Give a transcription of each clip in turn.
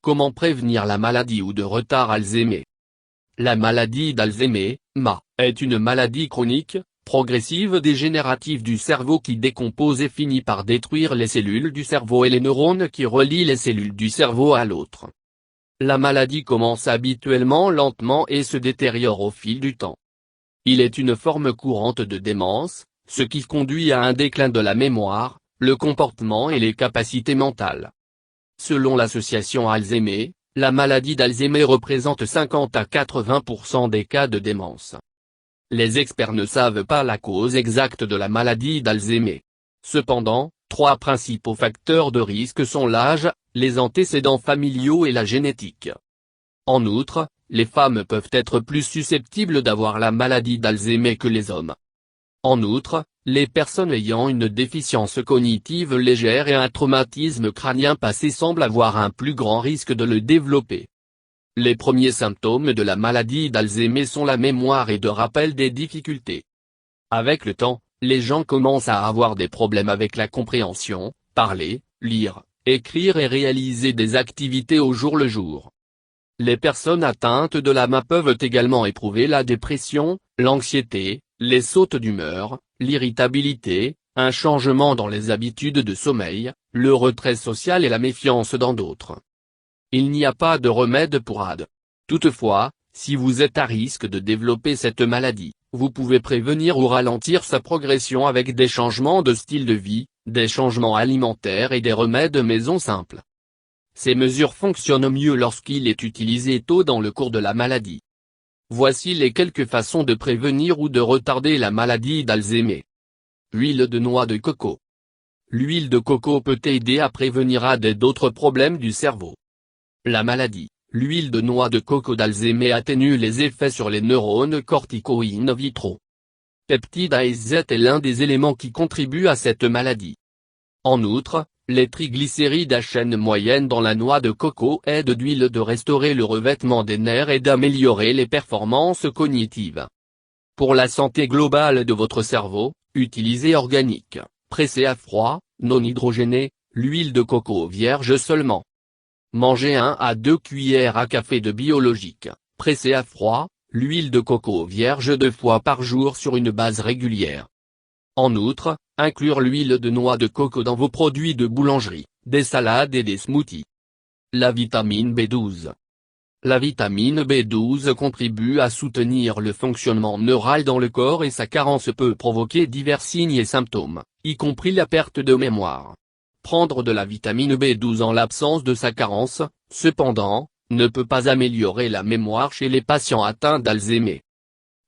Comment prévenir la maladie ou de retard Alzheimer? La maladie d'Alzheimer, MA, est une maladie chronique, progressive dégénérative du cerveau qui décompose et finit par détruire les cellules du cerveau et les neurones qui relient les cellules du cerveau à l'autre. La maladie commence habituellement lentement et se détériore au fil du temps. Il est une forme courante de démence, ce qui conduit à un déclin de la mémoire, le comportement et les capacités mentales. Selon l'association Alzheimer, la maladie d'Alzheimer représente 50 à 80% des cas de démence. Les experts ne savent pas la cause exacte de la maladie d'Alzheimer. Cependant, 3 principaux facteurs de risque sont l'âge, les antécédents familiaux et la génétique. En outre, les femmes peuvent être plus susceptibles d'avoir la maladie d'Alzheimer que les hommes. En outre, les personnes ayant une déficience cognitive légère et un traumatisme crânien passé semblent avoir un plus grand risque de le développer. Les premiers symptômes de la maladie d'Alzheimer sont la mémoire et de rappel des difficultés. Avec le temps, les gens commencent à avoir des problèmes avec la compréhension, parler, lire, écrire et réaliser des activités au jour le jour. Les personnes atteintes de la MA peuvent également éprouver la dépression, l'anxiété, les sautes d'humeur, l'irritabilité, un changement dans les habitudes de sommeil, le retrait social et la méfiance dans d'autres. Il n'y a pas de remède pour AD. Toutefois, si vous êtes à risque de développer cette maladie, vous pouvez prévenir ou ralentir sa progression avec des changements de style de vie, des changements alimentaires et des remèdes maison simples. Ces mesures fonctionnent mieux lorsqu'il est utilisé tôt dans le cours de la maladie. Voici les quelques façons de prévenir ou de retarder la maladie d'Alzheimer. Huile de noix de coco. L'huile de coco peut aider à prévenir AD et d'autres problèmes du cerveau. La maladie, l'huile de noix de coco d'Alzheimer atténue les effets sur les neurones corticaux in vitro. Peptide AZ est l'un des éléments qui contribuent à cette maladie. En outre, les triglycérides à chaîne moyenne dans la noix de coco aident d'huile de restaurer le revêtement des nerfs et d'améliorer les performances cognitives. Pour la santé globale de votre cerveau, utilisez organique, pressé à froid, non hydrogéné, l'huile de coco vierge seulement. Mangez 1 à 2 cuillères à café de biologique, pressé à froid, l'huile de coco vierge 2 fois par jour sur une base régulière. En outre, inclure l'huile de noix de coco dans vos produits de boulangerie, des salades et des smoothies. La vitamine B12. La vitamine B12 contribue à soutenir le fonctionnement neural dans le corps et sa carence peut provoquer divers signes et symptômes, y compris la perte de mémoire. Prendre de la vitamine B12 en l'absence de sa carence, cependant, ne peut pas améliorer la mémoire chez les patients atteints d'Alzheimer.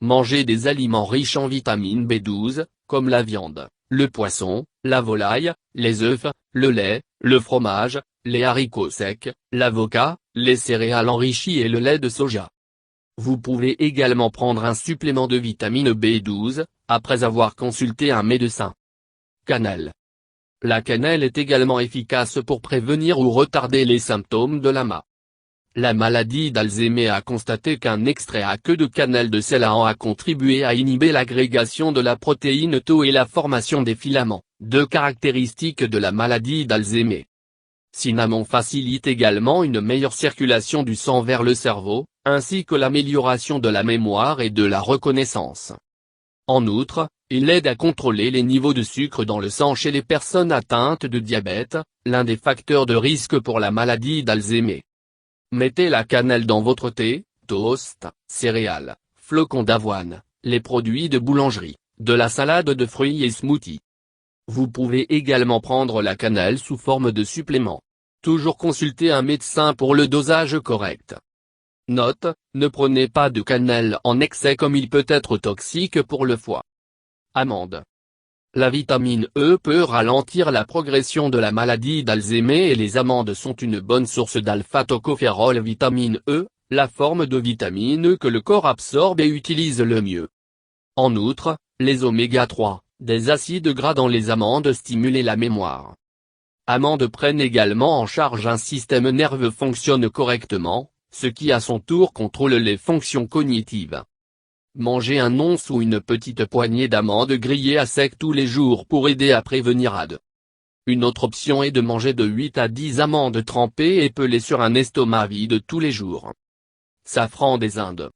Manger des aliments riches en vitamine B12, comme la viande, le poisson, la volaille, les œufs, le lait, le fromage, les haricots secs, l'avocat, les céréales enrichies et le lait de soja. Vous pouvez également prendre un supplément de vitamine B12, après avoir consulté un médecin. Cannelle. La cannelle est également efficace pour prévenir ou retarder les symptômes de la MA. La maladie d'Alzheimer a constaté qu'un extrait à queue de cannelle de Ceylan a contribué à inhiber l'agrégation de la protéine Tau et la formation des filaments, 2 caractéristiques de la maladie d'Alzheimer. Cinnamon facilite également une meilleure circulation du sang vers le cerveau, ainsi que l'amélioration de la mémoire et de la reconnaissance. En outre, il aide à contrôler les niveaux de sucre dans le sang chez les personnes atteintes de diabète, l'un des facteurs de risque pour la maladie d'Alzheimer. Mettez la cannelle dans votre thé, toast, céréales, flocons d'avoine, les produits de boulangerie, de la salade de fruits et smoothies. Vous pouvez également prendre la cannelle sous forme de supplément. Toujours consulter un médecin pour le dosage correct. Note, ne prenez pas de cannelle en excès comme il peut être toxique pour le foie. Amande. La vitamine E peut ralentir la progression de la maladie d'Alzheimer et les amandes sont une bonne source d'alpha-tocophérol vitamine E, la forme de vitamine E que le corps absorbe et utilise le mieux. En outre, les oméga 3, des acides gras dans les amandes stimulent la mémoire. Amandes prennent également en charge un système nerveux fonctionne correctement, ce qui à son tour contrôle les fonctions cognitives. Mangez un once ou une petite poignée d'amandes grillées à sec tous les jours pour aider à prévenir AD. Une autre option est de manger de 8 à 10 amandes trempées et pelées sur un estomac vide tous les jours. Safran des Indes.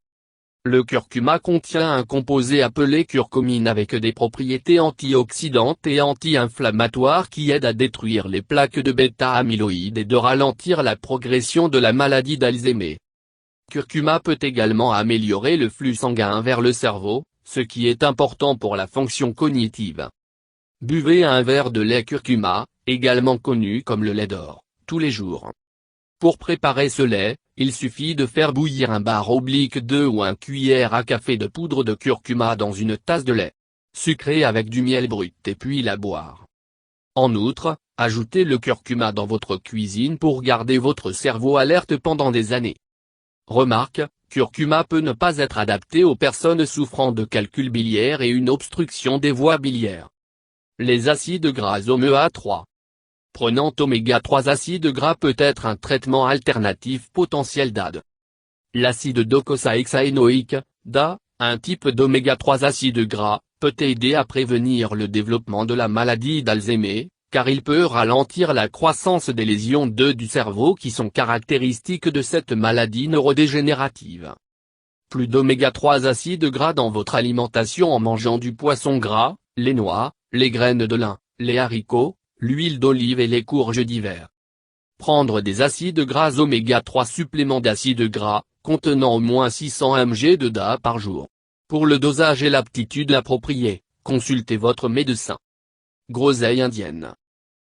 Le curcuma contient un composé appelé curcumine avec des propriétés antioxydantes et anti-inflammatoires qui aident à détruire les plaques de bêta-amyloïdes et de ralentir la progression de la maladie d'Alzheimer. Curcuma peut également améliorer le flux sanguin vers le cerveau, ce qui est important pour la fonction cognitive. Buvez un verre de lait curcuma, également connu comme le lait d'or, tous les jours. Pour préparer ce lait, il suffit de faire bouillir un bar/2 ou 1 cuillère à café de poudre de curcuma dans une tasse de lait sucré avec du miel brut et puis la boire. En outre, ajoutez le curcuma dans votre cuisine pour garder votre cerveau alerte pendant des années. Remarque, curcuma peut ne pas être adapté aux personnes souffrant de calcul biliaire et une obstruction des voies biliaires. Les acides gras oméga-3. Prenant oméga-3 acide gras peut être un traitement alternatif potentiel d'AD. L'acide docosahexaénoïque, DA, un type d'oméga-3 acide gras, peut aider à prévenir le développement de la maladie d'Alzheimer, car il peut ralentir la croissance des lésions du cerveau qui sont caractéristiques de cette maladie neurodégénérative. Plus d'oméga-3 acides gras dans votre alimentation en mangeant du poisson gras, les noix, les graines de lin, les haricots, l'huile d'olive et les courges d'hiver. Prendre des acides gras oméga-3 suppléments d'acides gras, contenant au moins 600 mg de DA par jour. Pour le dosage et l'aptitude appropriée, consultez votre médecin. Groseille indienne.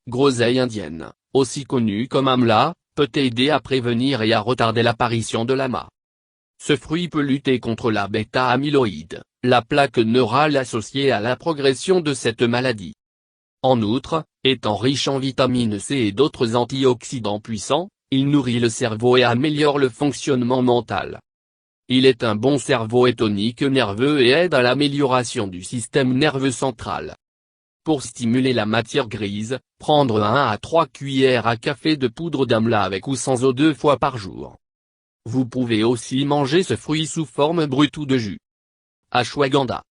Groseille indienne, aussi connue comme amla, peut aider à prévenir et à retarder l'apparition de l'AMA. Ce fruit peut lutter contre la bêta-amyloïde, la plaque neurale associée à la progression de cette maladie. En outre, étant riche en vitamine C et d'autres antioxydants puissants, il nourrit le cerveau et améliore le fonctionnement mental. Il est un bon cerveau et tonique nerveux et aide à l'amélioration du système nerveux central. Pour stimuler la matière grise, prendre 1 à 3 cuillères à café de poudre d'amla avec ou sans eau 2 fois par jour. Vous pouvez aussi manger ce fruit sous forme brute ou de jus. Ashwagandha.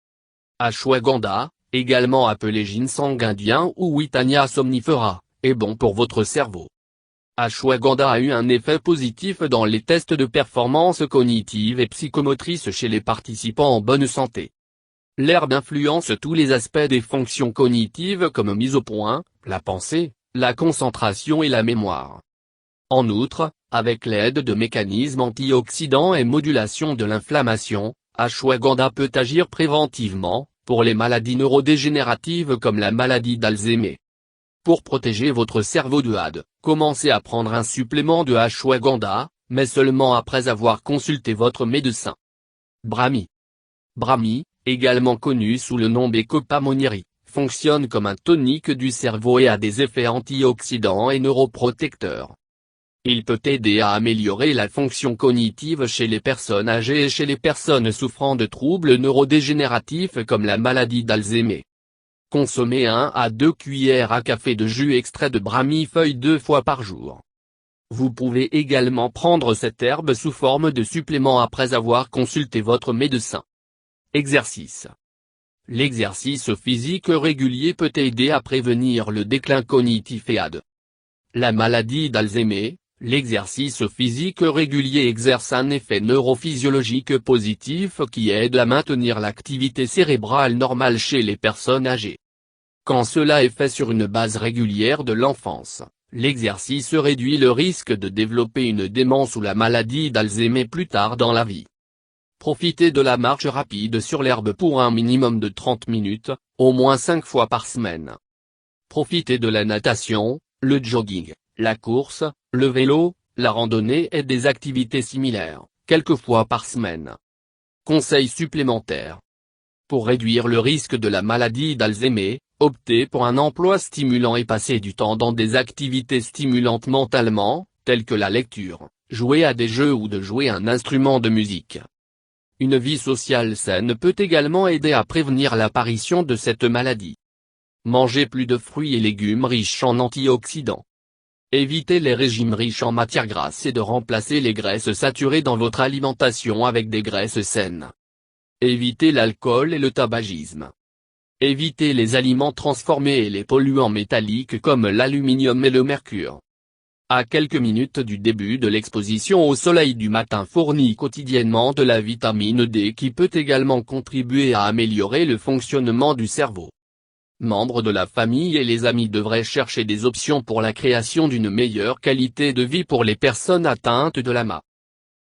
Ashwagandha, également appelé ginseng indien ou Withania somnifera, est bon pour votre cerveau. Ashwagandha a eu un effet positif dans les tests de performance cognitive et psychomotrice chez les participants en bonne santé. L'herbe influence tous les aspects des fonctions cognitives comme mise au point, la pensée, la concentration et la mémoire. En outre, avec l'aide de mécanismes antioxydants et modulation de l'inflammation, ashwagandha peut agir préventivement, pour les maladies neurodégénératives comme la maladie d'Alzheimer. Pour protéger votre cerveau de AD, commencez à prendre un supplément de ashwagandha, mais seulement après avoir consulté votre médecin. Brahmi. Brahmi, également connu sous le nom Becopamonieri, fonctionne comme un tonique du cerveau et a des effets antioxydants et neuroprotecteurs. Il peut aider à améliorer la fonction cognitive chez les personnes âgées et chez les personnes souffrant de troubles neurodégénératifs comme la maladie d'Alzheimer. Consommez 1 à 2 cuillères à café de jus extrait de brahmi feuille 2 fois par jour. Vous pouvez également prendre cette herbe sous forme de supplément après avoir consulté votre médecin. Exercice. L'exercice physique régulier peut aider à prévenir le déclin cognitif et AD. La maladie d'Alzheimer. L'exercice physique régulier exerce un effet neurophysiologique positif qui aide à maintenir l'activité cérébrale normale chez les personnes âgées. Quand cela est fait sur une base régulière de l'enfance, l'exercice réduit le risque de développer une démence ou la maladie d'Alzheimer plus tard dans la vie. Profitez de la marche rapide sur l'herbe pour un minimum de 30 minutes, au moins 5 fois par semaine. Profitez de la natation, le jogging, la course, le vélo, la randonnée et des activités similaires, quelques fois par semaine. Conseils supplémentaires. Pour réduire le risque de la maladie d'Alzheimer, optez pour un emploi stimulant et passez du temps dans des activités stimulantes mentalement, telles que la lecture, jouer à des jeux ou de jouer un instrument de musique. Une vie sociale saine peut également aider à prévenir l'apparition de cette maladie. Mangez plus de fruits et légumes riches en antioxydants. Évitez les régimes riches en matières grasses et de remplacer les graisses saturées dans votre alimentation avec des graisses saines. Évitez l'alcool et le tabagisme. Évitez les aliments transformés et les polluants métalliques comme l'aluminium et le mercure. À quelques minutes du début de l'exposition au soleil du matin fournit quotidiennement de la vitamine D qui peut également contribuer à améliorer le fonctionnement du cerveau. Membres de la famille et les amis devraient chercher des options pour la création d'une meilleure qualité de vie pour les personnes atteintes de l'AMA.